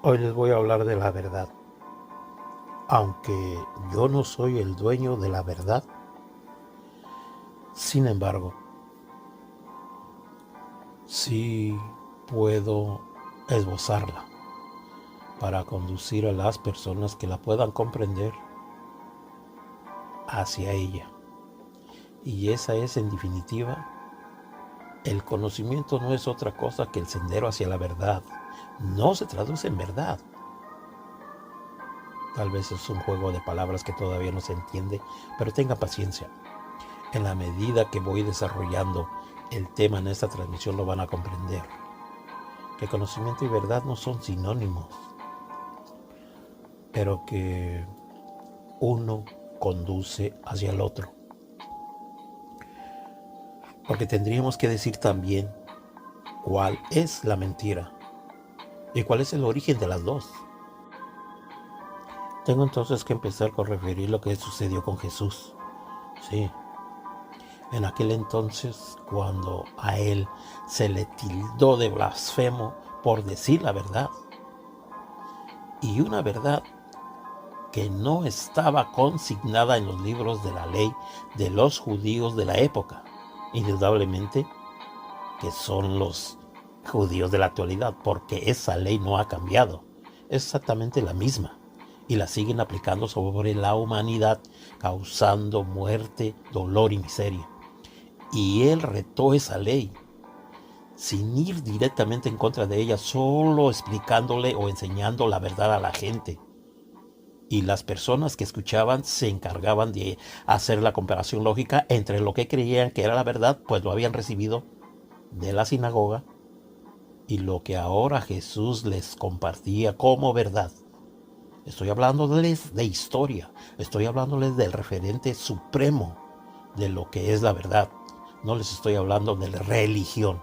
Hoy les voy a hablar de la verdad. Aunque yo no soy el dueño de la verdad, sin embargo, sí puedo esbozarla para conducir a las personas que la puedan comprender hacia ella. Y esa es, en definitiva, el conocimiento no es otra cosa que el sendero hacia la verdad. No se traduce en verdad. Tal vez es un juego de palabras que todavía no se entiende, pero tenga paciencia. En la medida que voy desarrollando el tema en esta transmisión lo van a comprender. Que conocimiento y verdad no son sinónimos, pero que uno conduce hacia el otro. Porque tendríamos que decir también cuál es la mentira y cuál es el origen de las dos. Tengo entonces que empezar con referir lo que sucedió con Jesús. Sí, en aquel entonces cuando a él se le tildó de blasfemo por decir la verdad. Y una verdad que no estaba consignada en los libros de la ley de los judíos de la época. Indudablemente que son los judíos de la actualidad, porque esa ley no ha cambiado. Es exactamente la misma y la siguen aplicando sobre la humanidad, causando muerte, dolor y miseria. Y él retó esa ley sin ir directamente en contra de ella, solo explicándole o enseñando la verdad a la gente. Y las personas que escuchaban se encargaban de hacer la comparación lógica entre lo que creían que era la verdad, pues lo habían recibido de la sinagoga, y lo que ahora Jesús les compartía como verdad. Estoy hablándoles de historia, estoy hablándoles del referente supremo de lo que es la verdad. No les estoy hablando de la religión.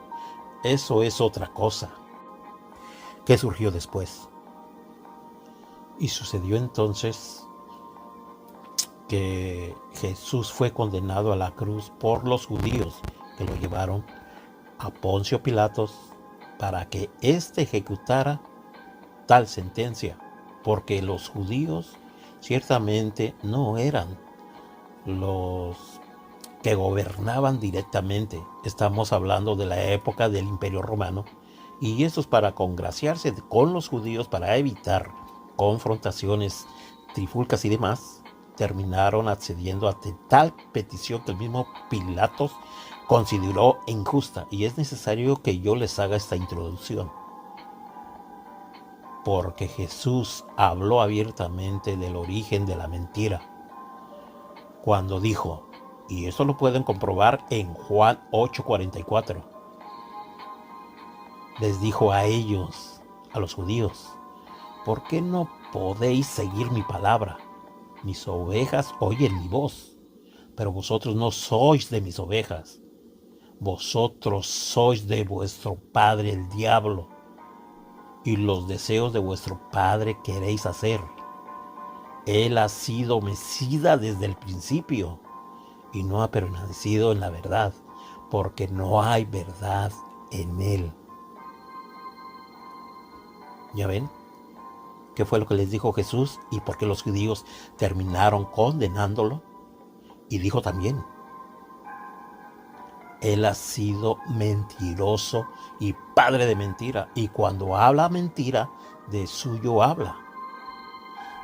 Eso es otra cosa. ¿Qué surgió después? Y sucedió entonces que Jesús fue condenado a la cruz por los judíos que lo llevaron a Poncio Pilatos para que éste ejecutara tal sentencia, porque los judíos ciertamente no eran los que gobernaban directamente. Estamos hablando de la época del Imperio Romano, y esto es para congraciarse con los judíos, para evitar confrontaciones, trifulcas y demás. Terminaron accediendo a tal petición que el mismo Pilatos consideró injusta, y es necesario que yo les haga esta introducción, porque Jesús habló abiertamente del origen de la mentira cuando dijo, y eso lo pueden comprobar en Juan 8:44, les dijo a ellos, a los judíos, ¿por qué no podéis seguir mi palabra? Mis ovejas oyen mi voz, pero vosotros no sois de mis ovejas. Vosotros sois de vuestro padre el diablo, y los deseos de vuestro padre queréis hacer. Él ha sido homicida desde el principio y no ha permanecido en la verdad, porque no hay verdad en él. ¿Ya ven? ¿Qué fue lo que les dijo Jesús y por qué los judíos terminaron condenándolo? Y dijo también, él ha sido mentiroso y padre de mentira, y cuando habla mentira, de suyo habla.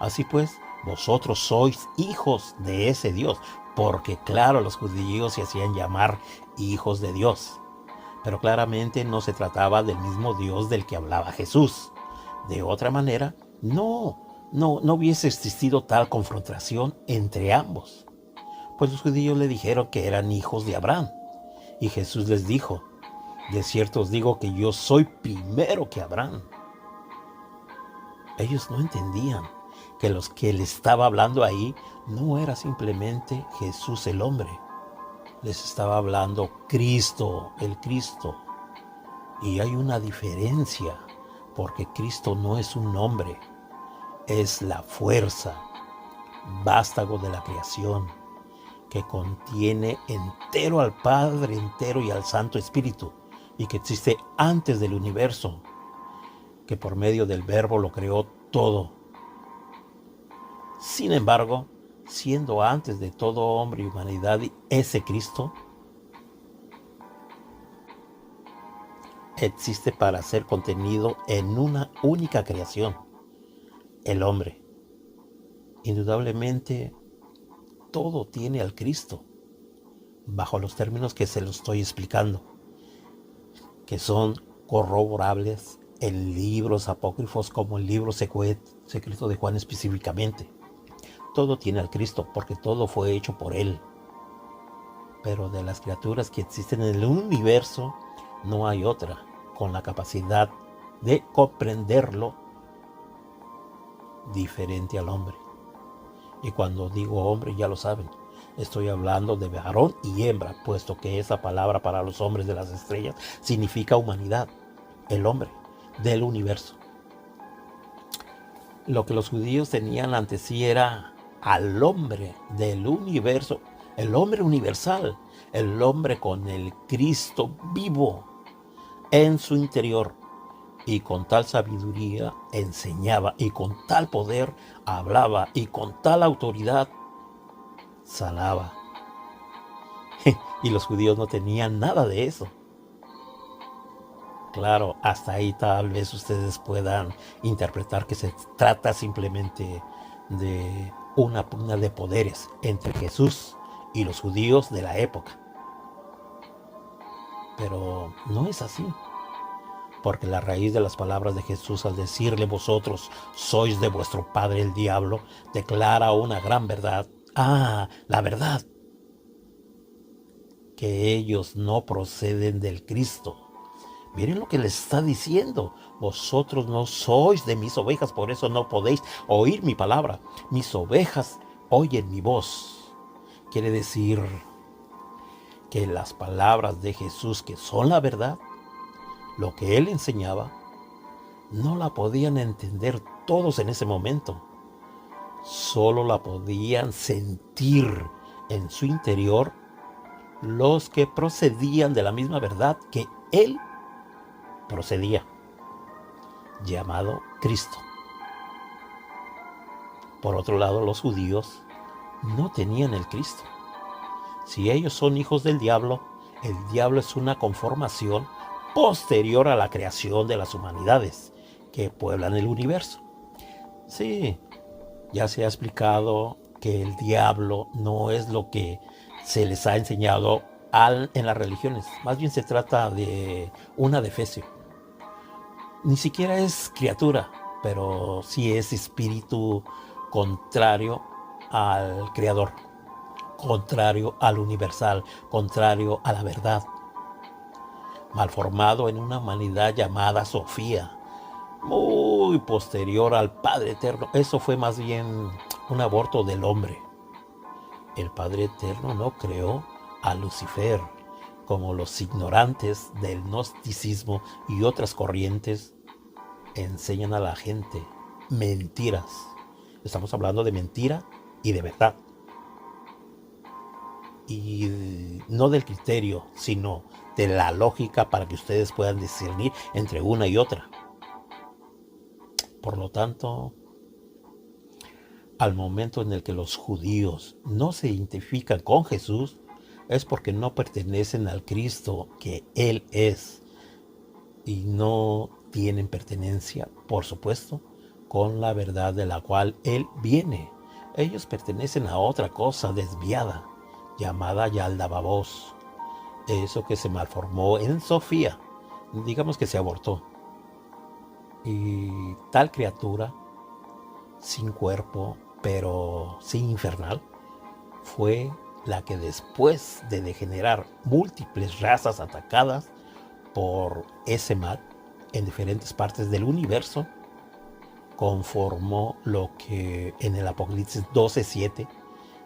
Así pues, vosotros sois hijos de ese Dios, porque claro, los judíos se hacían llamar hijos de Dios, pero claramente no se trataba del mismo Dios del que hablaba Jesús. De otra manera, no hubiese existido tal confrontación entre ambos, pues los judíos le dijeron que eran hijos de Abraham, y Jesús les dijo, de cierto os digo que yo soy primero que Abraham. Ellos no entendían que los que le estaba hablando ahí no era simplemente Jesús el hombre. Les estaba hablando Cristo, el Cristo. Y hay una diferencia, porque Cristo no es un hombre, es la fuerza, vástago de la creación, que contiene entero al Padre entero y al Santo Espíritu, y que existe antes del universo, que por medio del Verbo lo creó todo. Sin embargo, siendo antes de todo hombre y humanidad ese Cristo, existe para ser contenido en una única creación, el hombre. Indudablemente, todo tiene al Cristo, bajo los términos que se lo estoy explicando, que son corroborables en libros apócrifos como el libro secreto de Juan específicamente. Todo tiene al Cristo porque todo fue hecho por Él. Pero de las criaturas que existen en el universo, no hay otra con la capacidad de comprenderlo diferente al hombre. Y cuando digo hombre, ya lo saben, estoy hablando de varón y hembra, puesto que esa palabra para los hombres de las estrellas significa humanidad, el hombre del universo. Lo que los judíos tenían ante sí era al hombre del universo, el hombre universal, el hombre con el Cristo vivo en su interior. Y con tal sabiduría enseñaba, y con tal poder hablaba, y con tal autoridad sanaba. Y los judíos no tenían nada de eso. Claro, hasta ahí tal vez ustedes puedan interpretar que se trata simplemente de una pugna de poderes entre Jesús y los judíos de la época. Pero no es así. Porque la raíz de las palabras de Jesús al decirle vosotros sois de vuestro padre el diablo, declara una gran verdad. La verdad. Que ellos no proceden del Cristo. Miren lo que les está diciendo. Vosotros no sois de mis ovejas, por eso no podéis oír mi palabra. Mis ovejas oyen mi voz. Quiere decir que las palabras de Jesús, que son la verdad, lo que Él enseñaba, no la podían entender todos en ese momento. Solo la podían sentir en su interior los que procedían de la misma verdad que Él procedía, llamado Cristo. Por otro lado, los judíos no tenían el Cristo. Si ellos son hijos del diablo, el diablo es una conformación posterior a la creación de las humanidades que pueblan el universo. Sí, ya se ha explicado que el diablo no es lo que se les ha enseñado en las religiones. Más bien se trata de un adefesio. Ni siquiera es criatura, pero sí es espíritu contrario al Creador, contrario al universal, contrario a la verdad. Malformado en una humanidad llamada Sofía, muy posterior al Padre Eterno. Eso fue más bien un aborto del hombre. El Padre Eterno no creó a Lucifer, como los ignorantes del gnosticismo y otras corrientes enseñan a la gente. Mentiras. Estamos hablando de mentira y de verdad. Y no del criterio, sino de la lógica para que ustedes puedan discernir entre una y otra. Por lo tanto, al momento en el que los judíos no se identifican con Jesús, es porque no pertenecen al Cristo que Él es y no tienen pertenencia, por supuesto, con la verdad de la cual Él viene. Ellos pertenecen a otra cosa desviada, llamada Yaldababos, eso que se malformó en Sofía, digamos que se abortó. Y tal criatura, sin cuerpo, pero sin infernal, fue la que después de degenerar múltiples razas atacadas por ese mal en diferentes partes del universo, conformó lo que en el Apocalipsis 12:7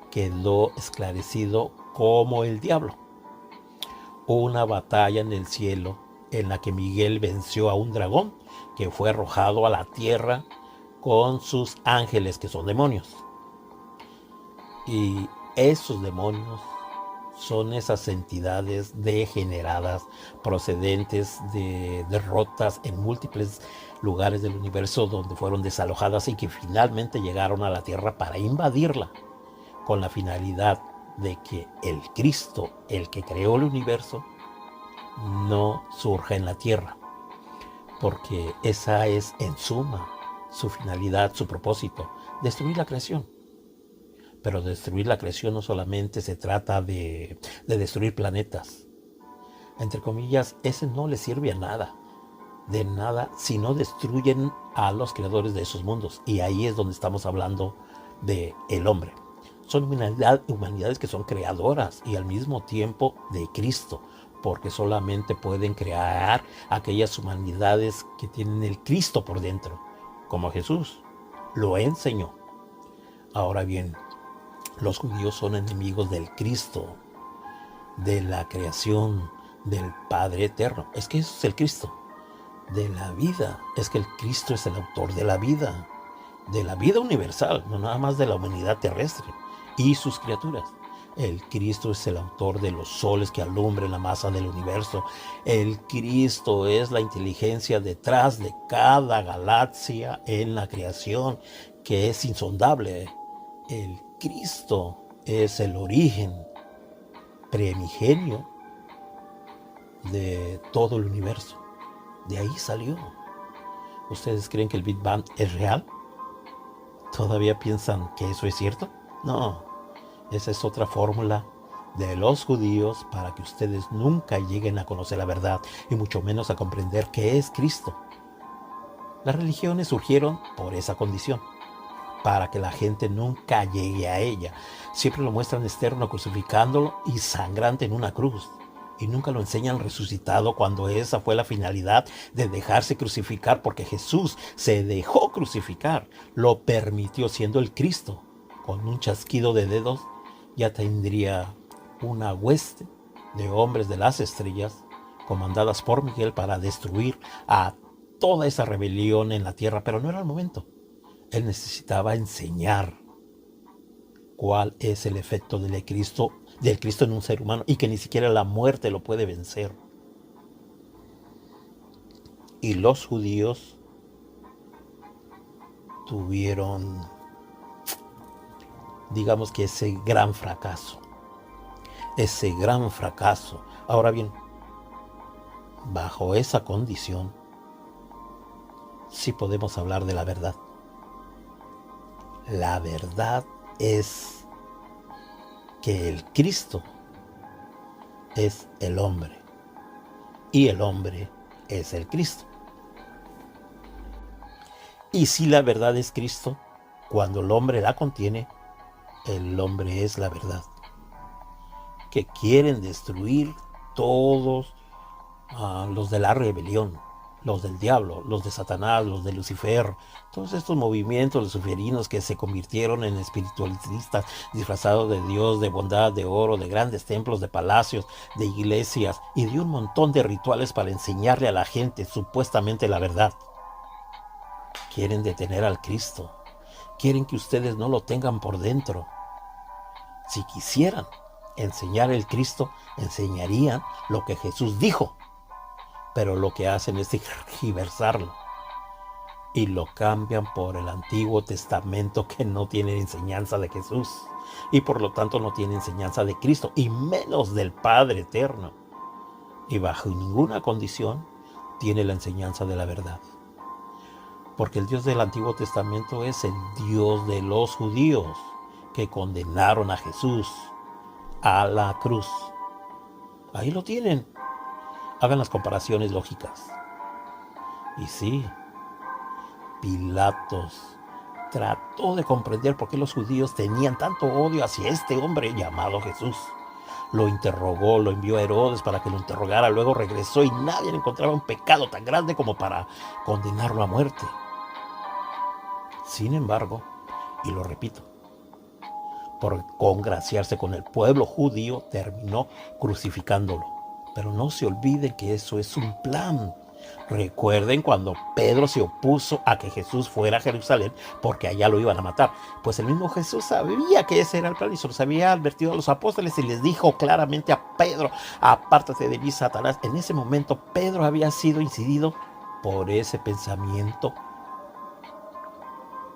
quedó esclarecido como el diablo. Una batalla en el cielo en la que Miguel venció a un dragón que fue arrojado a la tierra con sus ángeles, que son demonios. Y esos demonios son esas entidades degeneradas procedentes de derrotas en múltiples lugares del universo donde fueron desalojadas y que finalmente llegaron a la Tierra para invadirla con la finalidad de que el Cristo, el que creó el universo, no surja en la Tierra, porque esa es en suma su finalidad, su propósito, destruir la creación. Pero destruir la creación no solamente se trata de destruir planetas. Entre comillas, ese no le sirve a nada, de nada, si no destruyen a los creadores de esos mundos. Y ahí es donde estamos hablando de el hombre. Son humanidades que son creadoras y al mismo tiempo de Cristo, porque solamente pueden crear aquellas humanidades que tienen el Cristo por dentro, como Jesús lo enseñó. Ahora bien, los judíos son enemigos del Cristo, de la creación, del Padre eterno. Es que eso es el Cristo, de la vida. Es que el Cristo es el autor de la vida universal, no nada más de la humanidad terrestre y sus criaturas. El Cristo es el autor de los soles que alumbran la masa del universo. El Cristo es la inteligencia detrás de cada galaxia en la creación, que es insondable. El Cristo es el origen primigenio de todo el universo. De ahí salió. ¿Ustedes creen que el Big Bang es real? ¿Todavía piensan que eso es cierto? No, esa es otra fórmula de los judíos para que ustedes nunca lleguen a conocer la verdad y mucho menos a comprender qué es Cristo. Las religiones surgieron por esa condición, para que la gente nunca llegue a ella. Siempre lo muestran externo crucificándolo y sangrante en una cruz. Y nunca lo enseñan resucitado cuando esa fue la finalidad de dejarse crucificar, porque Jesús se dejó crucificar, lo permitió siendo el Cristo. Con un chasquido de dedos ya tendría una hueste de hombres de las estrellas comandadas por Miguel para destruir a toda esa rebelión en la tierra, pero no era el momento. Él necesitaba enseñar cuál es el efecto del Cristo en un ser humano y que ni siquiera la muerte lo puede vencer. Y los judíos tuvieron, digamos que ese gran fracaso. Ahora bien, bajo esa condición, sí podemos hablar de la verdad. La verdad es que el Cristo es el hombre y el hombre es el Cristo. Y si la verdad es Cristo, cuando el hombre la contiene, el hombre es la verdad. Que quieren destruir todos los de la rebelión, los del diablo, los de Satanás, los de Lucifer, todos estos movimientos luciferinos que se convirtieron en espiritualistas disfrazados de Dios, de bondad, de oro, de grandes templos, de palacios, de iglesias y de un montón de rituales para enseñarle a la gente supuestamente la verdad. Quieren detener al Cristo, quieren que ustedes no lo tengan por dentro. Si quisieran enseñar el Cristo, enseñarían lo que Jesús dijo. Pero lo que hacen es tergiversarlo y lo cambian por el Antiguo Testamento, que no tiene enseñanza de Jesús y por lo tanto no tiene enseñanza de Cristo y menos del Padre eterno, y bajo ninguna condición tiene la enseñanza de la verdad, porque el Dios del Antiguo Testamento es el Dios de los judíos que condenaron a Jesús a la cruz. Ahí lo tienen. Hagan las comparaciones lógicas. Y sí, Pilatos trató de comprender por qué los judíos tenían tanto odio hacia este hombre llamado Jesús. Lo interrogó, lo envió a Herodes para que lo interrogara, luego regresó y nadie le encontraba un pecado tan grande como para condenarlo a muerte. Sin embargo, y lo repito, por congraciarse con el pueblo judío, terminó crucificándolo. Pero no se olviden que eso es un plan Recuerden cuando Pedro se opuso a que Jesús fuera a Jerusalén porque allá lo iban a matar. Pues el mismo Jesús sabía que ese era el plan y se los había advertido a los apóstoles y les dijo claramente a Pedro: apártate de mí, Satanás. En ese momento Pedro había sido incidido por ese pensamiento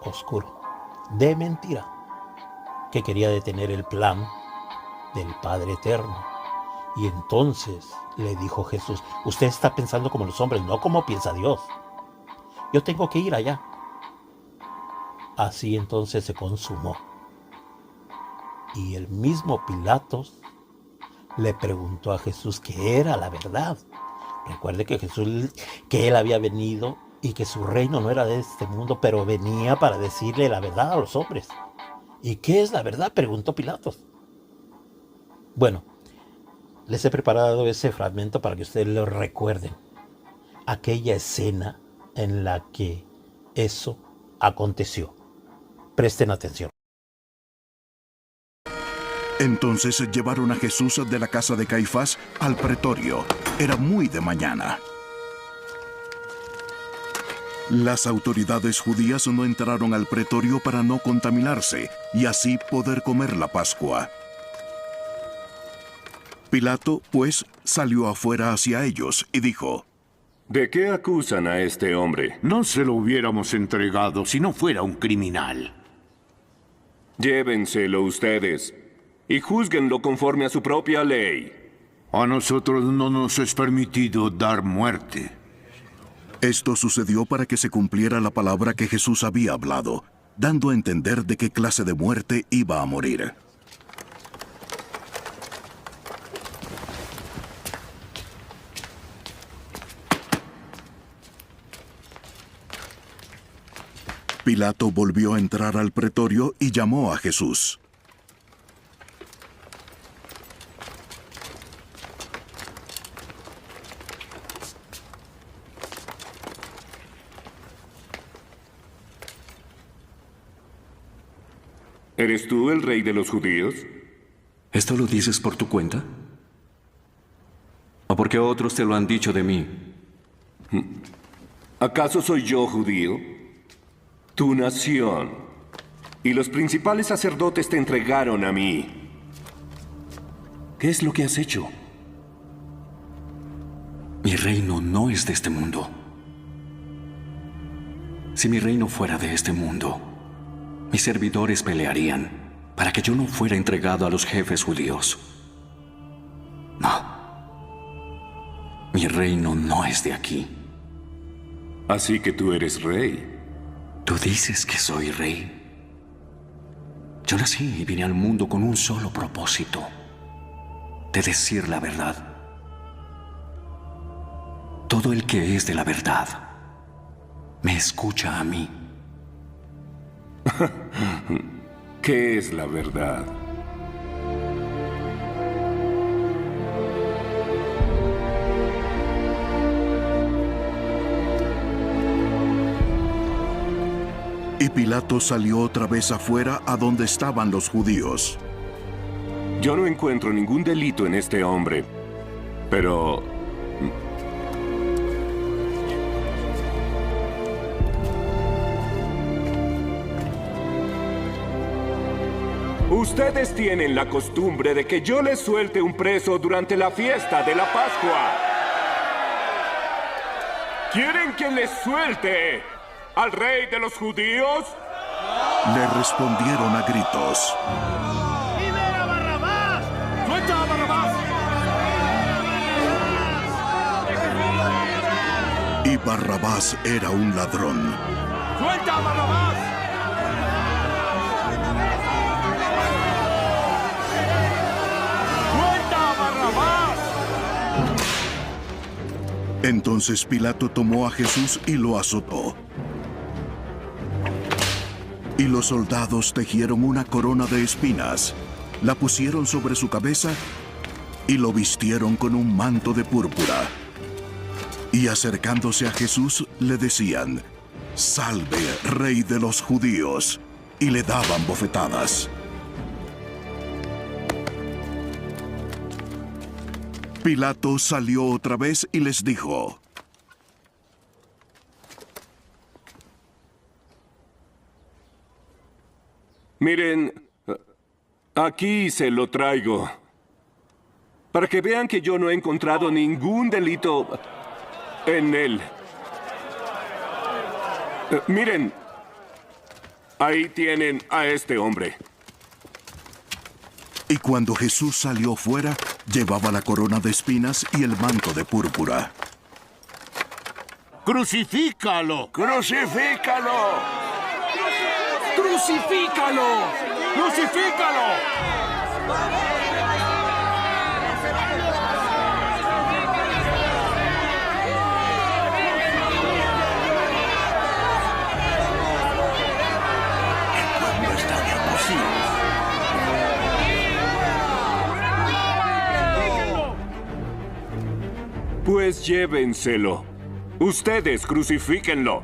oscuro, de mentira, que quería detener el plan del Padre Eterno. Y entonces le dijo Jesús: usted está pensando como los hombres, no como piensa Dios. Yo tengo que ir allá. Así entonces se consumó. Y el mismo Pilatos le preguntó a Jesús qué era la verdad. Recuerde que Jesús, que él había venido y que su reino no era de este mundo, pero venía para decirle la verdad a los hombres. ¿Y qué es la verdad?, preguntó Pilatos. Bueno, les he preparado ese fragmento para que ustedes lo recuerden. Aquella escena en la que eso aconteció. Presten atención. Entonces llevaron a Jesús de la casa de Caifás al pretorio. Era muy de mañana. Las autoridades judías no entraron al pretorio para no contaminarse y así poder comer la Pascua. Pilato, pues, salió afuera hacia ellos y dijo: ¿De qué acusan a este hombre? No se lo hubiéramos entregado si no fuera un criminal. Llévenselo ustedes y júzguenlo conforme a su propia ley. A nosotros no nos es permitido dar muerte. Esto sucedió para que se cumpliera la palabra que Jesús había hablado, dando a entender de qué clase de muerte iba a morir. Pilato volvió a entrar al pretorio y llamó a Jesús. ¿Eres tú el rey de los judíos? ¿Esto lo dices por tu cuenta? ¿O porque otros te lo han dicho de mí? ¿Acaso soy yo judío? Tu nación y los principales sacerdotes te entregaron a mí. ¿Qué es lo que has hecho? Mi reino no es de este mundo. Si mi reino fuera de este mundo, mis servidores pelearían para que yo no fuera entregado a los jefes judíos. No. Mi reino no es de aquí. Así que tú eres rey. Tú dices que soy rey. Yo nací y vine al mundo con un solo propósito: de decir la verdad. Todo el que es de la verdad me escucha a mí. ¿Qué es la verdad? Y Pilato salió otra vez afuera a donde estaban los judíos. Yo no encuentro ningún delito en este hombre, pero... Ustedes tienen la costumbre de que yo les suelte un preso durante la fiesta de la Pascua. ¿Quieren que les suelte al rey de los judíos? Le respondieron a gritos. ¡Libera a Barrabás! ¡Suelta a Barrabás! Y Barrabás era un ladrón. ¡Suelta a Barrabás! ¡Suelta a Barrabás! Entonces Pilato tomó a Jesús y lo azotó. Y los soldados tejieron una corona de espinas, la pusieron sobre su cabeza y lo vistieron con un manto de púrpura. Y acercándose a Jesús le decían: «Salve, Rey de los judíos», y le daban bofetadas. Pilato salió otra vez y les dijo: Miren, aquí se lo traigo. Para que vean que yo no he encontrado ningún delito en él. Miren, ahí tienen a este hombre. Y cuando Jesús salió fuera, llevaba la corona de espinas y el manto de púrpura. ¡Crucifícalo! ¡Crucifícalo! ¡Crucifícalo! ¡Crucifícalo! Pues llévenselo. Ustedes crucifíquenlo.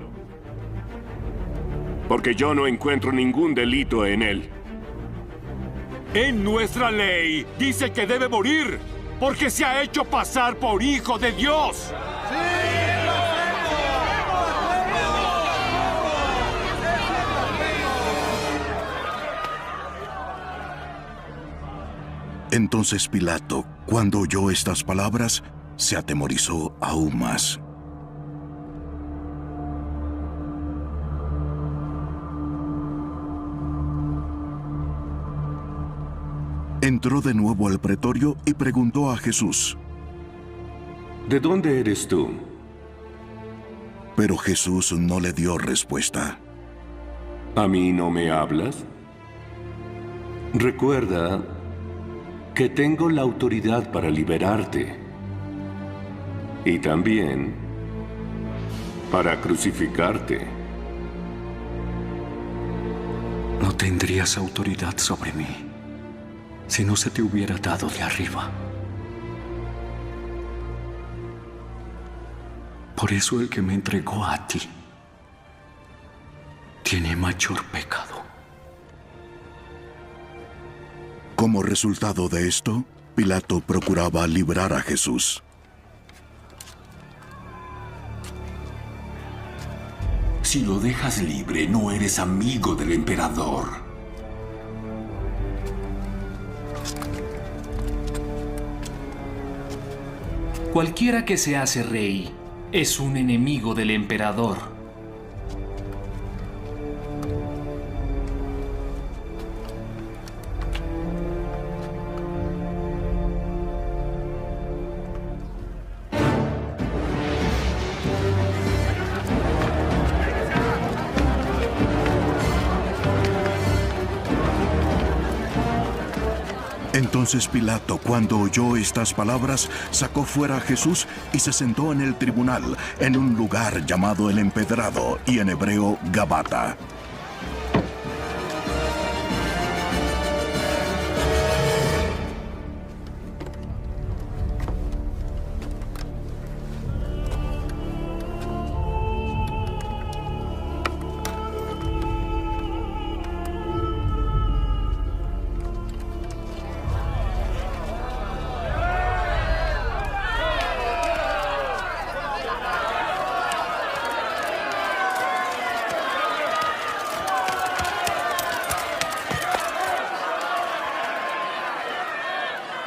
Porque yo no encuentro ningún delito en él. En nuestra ley dice que debe morir porque se ha hecho pasar por hijo de Dios. Entonces Pilato, cuando oyó estas palabras, se atemorizó aún más. Entró de nuevo al pretorio y preguntó a Jesús. ¿De dónde eres tú? Pero Jesús no le dio respuesta. ¿A mí no me hablas? Recuerda que tengo la autoridad para liberarte. Y también para crucificarte. No tendrías autoridad sobre mí si no se te hubiera dado de arriba. Por eso el que me entregó a ti tiene mayor pecado. Como resultado de esto, Pilato procuraba librar a Jesús. Si lo dejas libre, no eres amigo del emperador. Cualquiera que se hace rey es un enemigo del emperador. Entonces Pilato, cuando oyó estas palabras, sacó fuera a Jesús y se sentó en el tribunal, en un lugar llamado el Empedrado, y en hebreo Gabata.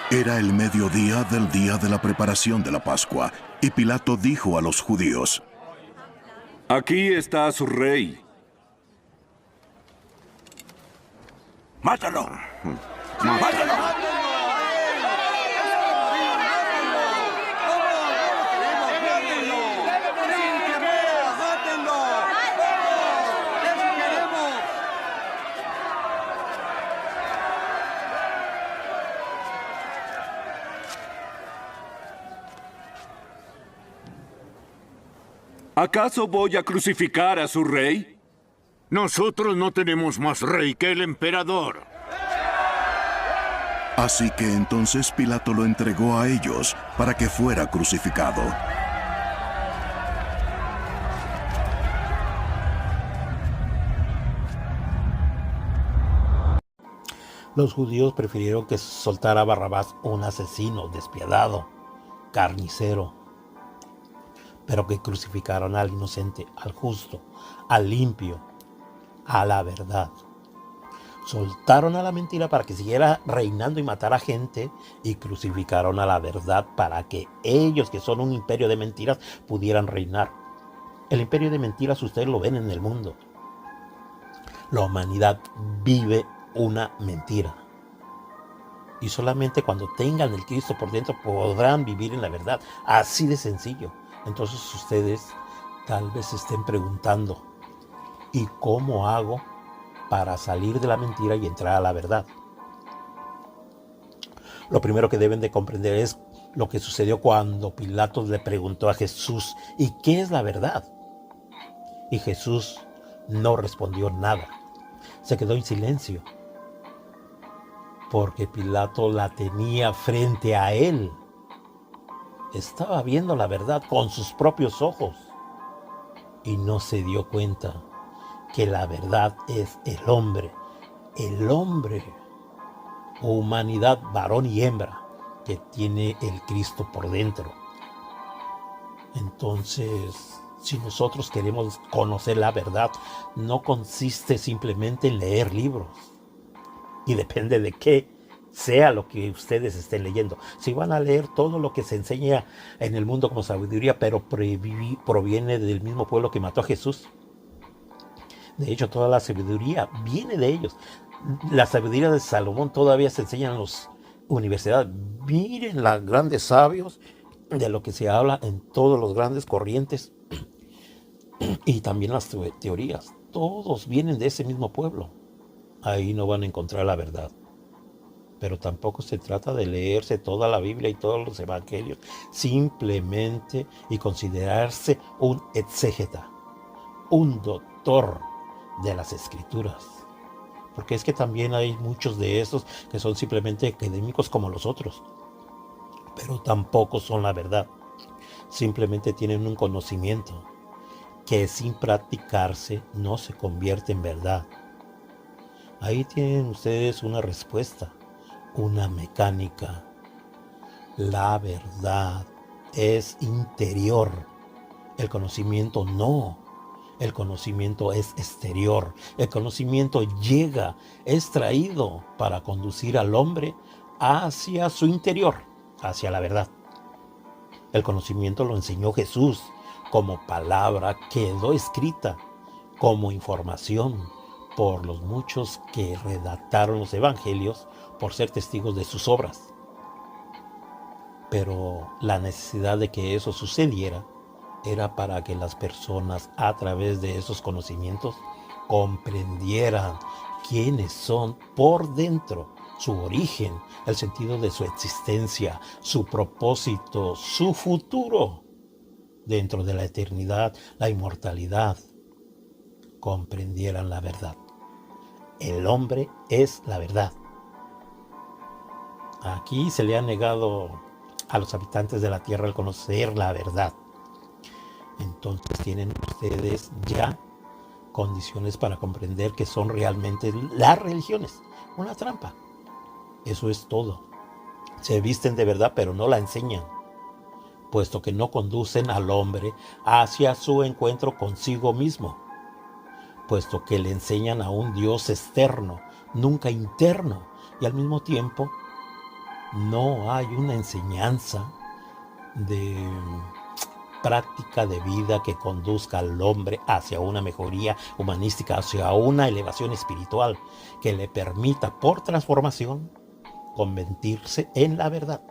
Era el mediodía del día de la preparación de la Pascua, y Pilato dijo a los judíos: Aquí está su rey. ¡Mátalo! ¡Mátalo! ¿Acaso voy a crucificar a su rey? Nosotros no tenemos más rey que el emperador. Así que entonces Pilato lo entregó a ellos para que fuera crucificado. Los judíos prefirieron que soltara a Barrabás, un asesino despiadado, carnicero, pero que crucificaron al inocente, al justo, al limpio, a la verdad. Soltaron a la mentira para que siguiera reinando y matara gente, y crucificaron a la verdad para que ellos, que son un imperio de mentiras, pudieran reinar. El imperio de mentiras ustedes lo ven en el mundo. La humanidad vive una mentira. Y solamente cuando tengan el Cristo por dentro podrán vivir en la verdad. Así de sencillo. Entonces ustedes tal vez se estén preguntando, ¿y cómo hago para salir de la mentira y entrar a la verdad? Lo primero que deben de comprender es lo que sucedió cuando Pilatos le preguntó a Jesús, ¿y qué es la verdad? Y Jesús no respondió nada. Se quedó en silencio, porque Pilato la tenía frente a él. Estaba viendo la verdad con sus propios ojos y no se dio cuenta que la verdad es el hombre, humanidad, varón y hembra, que tiene el Cristo por dentro. Entonces, si nosotros queremos conocer la verdad, no consiste simplemente en leer libros, y depende de qué sea lo que ustedes estén leyendo. Si van a leer todo lo que se enseña en el mundo como sabiduría, pero proviene del mismo pueblo que mató a Jesús. De hecho, toda la sabiduría viene de ellos. La sabiduría de Salomón todavía se enseña en las universidades. Miren los grandes sabios de lo que se habla en todos los grandes corrientes y también las teorías. Todos vienen de ese mismo pueblo. Ahí no van a encontrar la verdad. Pero tampoco se trata de leerse toda la Biblia y todos los evangelios simplemente y considerarse un exégeta, un doctor de las escrituras. Porque es que también hay muchos de esos que son simplemente académicos como los otros, pero tampoco son la verdad. Simplemente tienen un conocimiento que sin practicarse no se convierte en verdad. Ahí tienen ustedes una respuesta, una mecánica. La verdad es interior, el conocimiento no. El conocimiento es exterior. El conocimiento llega, es traído para conducir al hombre hacia su interior, hacia la verdad. El conocimiento lo enseñó Jesús como palabra, quedó escrita como información por los muchos que redactaron los evangelios por ser testigos de sus obras. Pero la necesidad de que eso sucediera era para que las personas a través de esos conocimientos comprendieran quiénes son por dentro, su origen, el sentido de su existencia, su propósito, su futuro dentro de la eternidad, la inmortalidad, comprendieran la verdad. El hombre es la verdad. Aquí se le ha negado a los habitantes de la tierra el conocer la verdad. Entonces tienen ustedes ya condiciones para comprender que son realmente las religiones una trampa. Eso es todo. Se visten de verdad, pero no la enseñan, puesto que no conducen al hombre hacia su encuentro consigo mismo, puesto que le enseñan a un Dios externo, nunca interno, y al mismo tiempo no hay una enseñanza de práctica de vida que conduzca al hombre hacia una mejoría humanística, hacia una elevación espiritual que le permita por transformación convertirse en la verdad.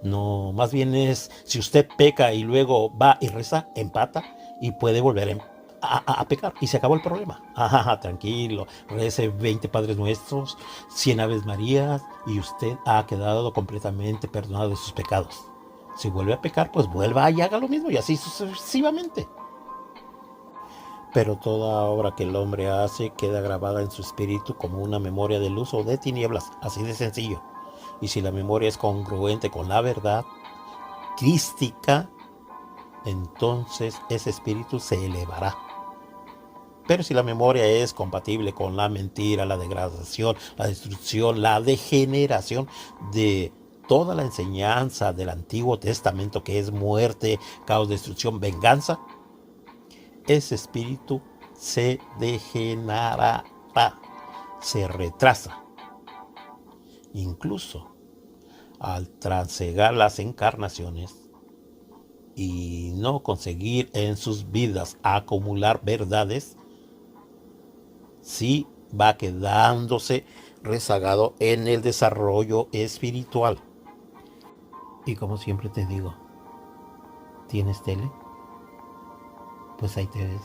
No, más bien es, si usted peca y luego va y reza, empata y puede volver a pecar y se acabó el problema. Tranquilo, rece 20 Padres Nuestros, 100 Aves Marías y usted ha quedado completamente perdonado de sus pecados. Si vuelve a pecar, pues vuelva y haga lo mismo y así sucesivamente. Pero toda obra que el hombre hace queda grabada en su espíritu como una memoria de luz o de tinieblas, así de sencillo. Y si la memoria es congruente con la verdad crística, entonces ese espíritu se elevará. Pero si la memoria es compatible con la mentira, la degradación, la destrucción, la degeneración de toda la enseñanza del Antiguo Testamento, que es muerte, caos, destrucción, venganza, ese espíritu se degenerará, se retrasa. Incluso al trasegar las encarnaciones y no conseguir en sus vidas acumular verdades, sí va quedándose rezagado en el desarrollo espiritual. Y como siempre te digo, ¿tienes tele? Pues ahí te ves.